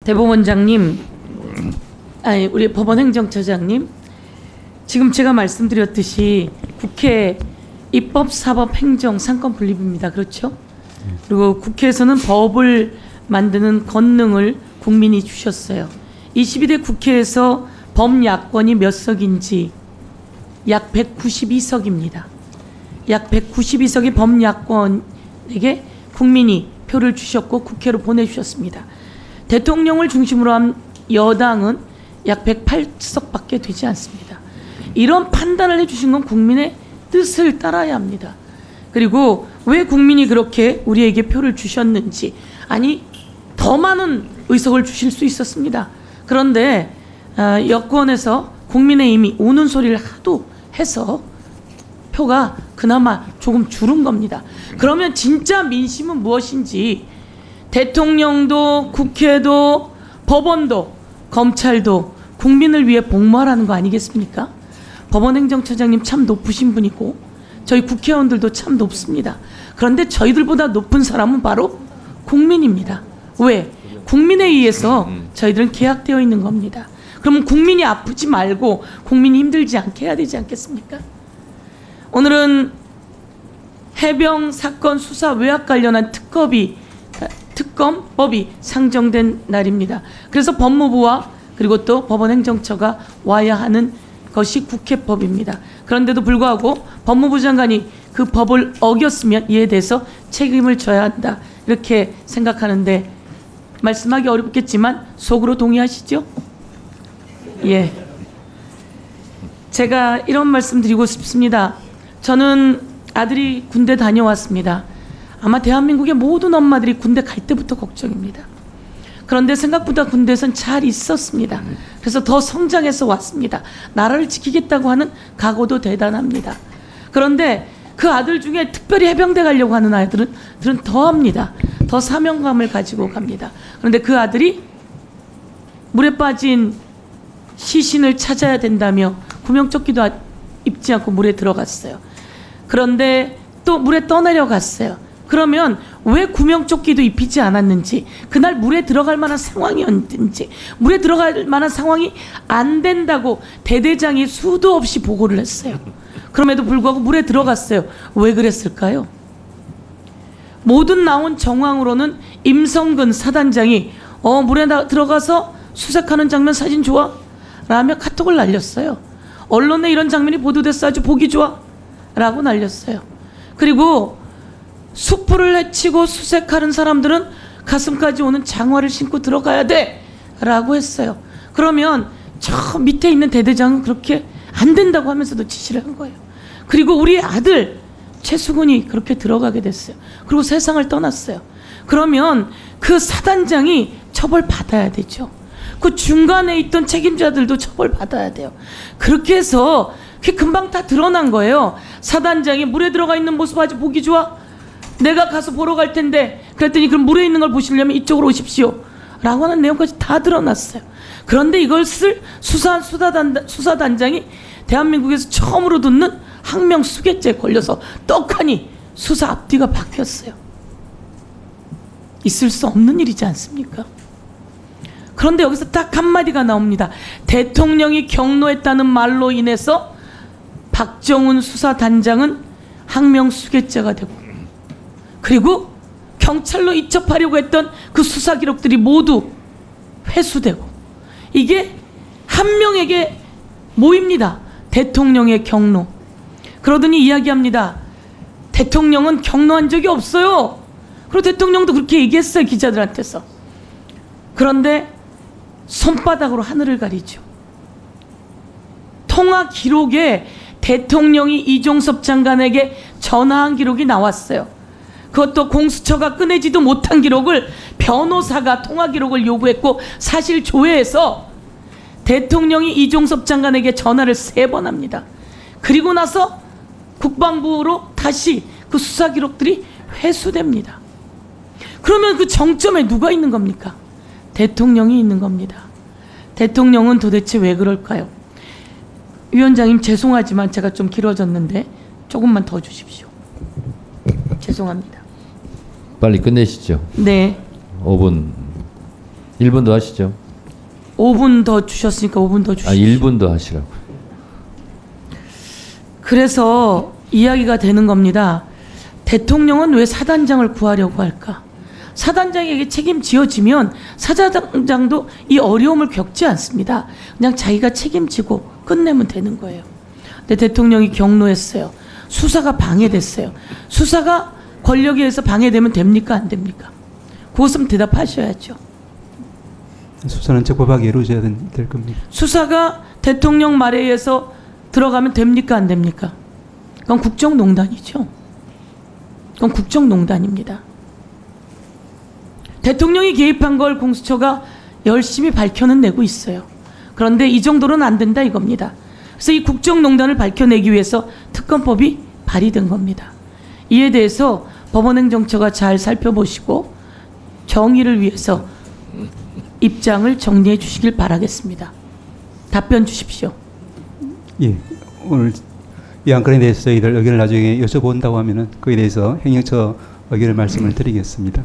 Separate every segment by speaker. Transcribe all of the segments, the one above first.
Speaker 1: 대법원장님, 아니 우리 법원행정처장님, 지금 제가 말씀드렸듯이 국회 입법, 사법, 행정 3권 분립입니다. 그렇죠? 그리고 국회에서는 법을 만드는 권능을 국민이 주셨어요. 22대 국회에서 범야권이 몇 석인지 약 192석입니다. 약 192석의 범야권에게 국민이 표를 주셨고 국회로 보내주셨습니다. 대통령을 중심으로 한 여당은 약 108석밖에 되지 않습니다. 이런 판단을 해주신 건 국민의 뜻을 따라야 합니다. 그리고 왜 국민이 그렇게 우리에게 표를 주셨는지, 아니 더 많은 의석을 주실 수 있었습니다. 그런데 여권에서 국민의힘이 우는 소리를 하도 해서 표가 그나마 조금 줄은 겁니다. 그러면 진짜 민심은 무엇인지 대통령도 국회도 법원도 검찰도 국민을 위해 복무하라는 거 아니겠습니까? 법원행정처장님 참 높으신 분이고 저희 국회의원들도 참 높습니다. 그런데 저희들보다 높은 사람은 바로 국민입니다. 왜? 국민에 의해서 저희들은 계약되어 있는 겁니다. 그러면 국민이 아프지 말고 국민이 힘들지 않게 해야 되지 않겠습니까? 오늘은 해병 사건 수사 외압 관련한 특검법이 상정된 날입니다. 그래서 법무부와 그리고 또 법원행정처가 와야 하는 것이 국회법입니다. 그런데도 불구하고 법무부 장관이 그 법을 어겼으면 이에 대해서 책임을 져야 한다, 이렇게 생각하는데 말씀하기 어렵겠지만 속으로 동의하시죠? 예. 제가 이런 말씀 드리고 싶습니다. 저는 아들이 군대 다녀왔습니다. 아마 대한민국의 모든 엄마들이 군대 갈 때부터 걱정입니다. 그런데 생각보다 군대에선 잘 있었습니다. 그래서 더 성장해서 왔습니다. 나라를 지키겠다고 하는 각오도 대단합니다. 그런데 그 아들 중에 특별히 해병대 가려고 하는 아이들은 더합니다. 더 사명감을 가지고 갑니다. 그런데 그 아들이 물에 빠진 시신을 찾아야 된다며 구명조끼도 입지 않고 물에 들어갔어요. 그런데 또 물에 떠내려갔어요. 그러면 왜 구명조끼도 입히지 않았는지, 그날 물에 들어갈 만한 상황이었는지, 물에 들어갈 만한 상황이 안 된다고 대대장이 수도 없이 보고를 했어요. 그럼에도 불구하고 물에 들어갔어요. 왜 그랬을까요? 모든 나온 정황으로는 임성근 사단장이 물에 들어가서 수색하는 장면 사진 좋아? 라며 카톡을 날렸어요. 언론에 이런 장면이 보도됐어, 아주 보기 좋아? 라고 날렸어요. 그리고 수풀을 헤치고 수색하는 사람들은 가슴까지 오는 장화를 신고 들어가야 돼 라고 했어요. 그러면 저 밑에 있는 대대장은 그렇게 안 된다고 하면서도 지시를 한 거예요. 그리고 우리 아들 최수근이 그렇게 들어가게 됐어요. 그리고 세상을 떠났어요. 그러면 그 사단장이 처벌받아야 되죠. 그 중간에 있던 책임자들도 처벌받아야 돼요. 그렇게 해서 그게 금방 다 드러난 거예요. 사단장이 물에 들어가 있는 모습 아주 보기 좋아? 내가 가서 보러 갈 텐데, 그랬더니 그럼 물에 있는 걸 보시려면 이쪽으로 오십시오 라고 하는 내용까지 다 드러났어요. 그런데 이것을 수사한 수사단장이 대한민국에서 처음으로 듣는 항명수괴죄에 걸려서 떡하니 수사 앞뒤가 바뀌었어요. 있을 수 없는 일이지 않습니까? 그런데 여기서 딱 한마디가 나옵니다. 대통령이 경로했다는 말로 인해서 박정훈 수사단장은 항명수괴죄가 되고, 그리고 경찰로 이첩하려고 했던 그 수사 기록들이 모두 회수되고, 이게 한 명에게 모입니다. 대통령의 경로. 그러더니 이야기합니다. 대통령은 경로한 적이 없어요. 그리고 대통령도 그렇게 얘기했어요, 기자들한테서. 그런데 손바닥으로 하늘을 가리죠. 통화 기록에 대통령이 이종섭 장관에게 전화한 기록이 나왔어요. 그것도 공수처가 꺼내지도 못한 기록을 변호사가 통화 기록을 요구했고 사실 조회해서 대통령이 이종섭 장관에게 전화를 3번 합니다. 그리고 나서 국방부로 다시 그 수사 기록들이 회수됩니다. 그러면 그 정점에 누가 있는 겁니까? 대통령이 있는 겁니다. 대통령은 도대체 왜 그럴까요? 위원장님 죄송하지만 제가 좀 길어졌는데 조금만 더 주십시오. 죄송합니다.
Speaker 2: 빨리 끝내시죠.
Speaker 1: 네.
Speaker 2: 5분. 1분 더 하시죠.
Speaker 1: 5분 더 주셨으니까 5분 더 주시죠.
Speaker 2: 1분 더 하시라고.
Speaker 1: 그래서 이야기가 되는 겁니다. 대통령은 왜 사단장을 구하려고 할까? 사단장에게 책임지어지면 사단장도 이 어려움을 겪지 않습니다. 그냥 자기가 책임지고 끝내면 되는 거예요. 근데 대통령이 경로했어요. 수사가 방해됐어요. 수사가 권력에 의해서 방해되면 됩니까? 안 됩니까? 그것은 대답하셔야죠.
Speaker 3: 수사는 적법하게 이루어져야 될 겁니다.
Speaker 1: 수사가 대통령 말에 의해서 들어가면 됩니까? 안 됩니까? 그건 국정농단이죠. 그건 국정농단입니다. 대통령이 개입한 걸 공수처가 열심히 밝혀는 내고 있어요. 그런데 이 정도는 안 된다 이겁니다. 그래서 이 국정농단을 밝혀내기 위해서 특검법이 발의된 겁니다. 이에 대해서 법원행정처가 잘 살펴보시고 정의를 위해서 입장을 정리해 주시길 바라겠습니다. 답변 주십시오.
Speaker 3: 예, 오늘 이 안건에 대해서 저희들 의견을 나중에 여쭤본다고 하면은 그에 대해서 행정처 의견을 말씀을 드리겠습니다.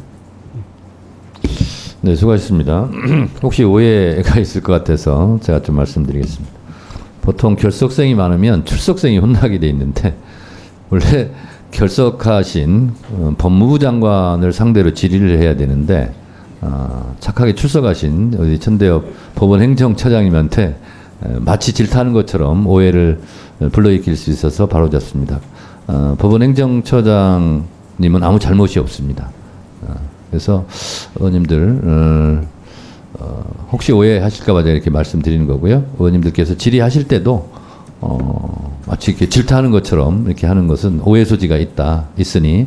Speaker 2: 네, 수고하셨습니다. 혹시 오해가 있을 것 같아서 제가 좀 말씀드리겠습니다. 보통 결석생이 많으면 출석생이 혼나게 돼 있는데 원래 결석하신 법무부 장관을 상대로 질의를 해야 되는데 착하게 출석하신 우리 천대엽 법원행정처장님한테 마치 질타하는 것처럼 오해를 불러일으킬 수 있어서 바로잡습니다. 법원행정처장님은 아무 잘못이 없습니다. 그래서 의원님들 혹시 오해하실까 봐 제가 이렇게 말씀드리는 거고요. 의원님들께서 질의하실 때도 마치 이렇게 질타하는 것처럼 이렇게 하는 것은 오해 소지가 있으니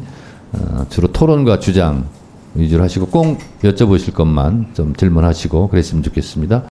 Speaker 2: 주로 토론과 주장 위주로 하시고 꼭 여쭤보실 것만 좀 질문하시고 그랬으면 좋겠습니다.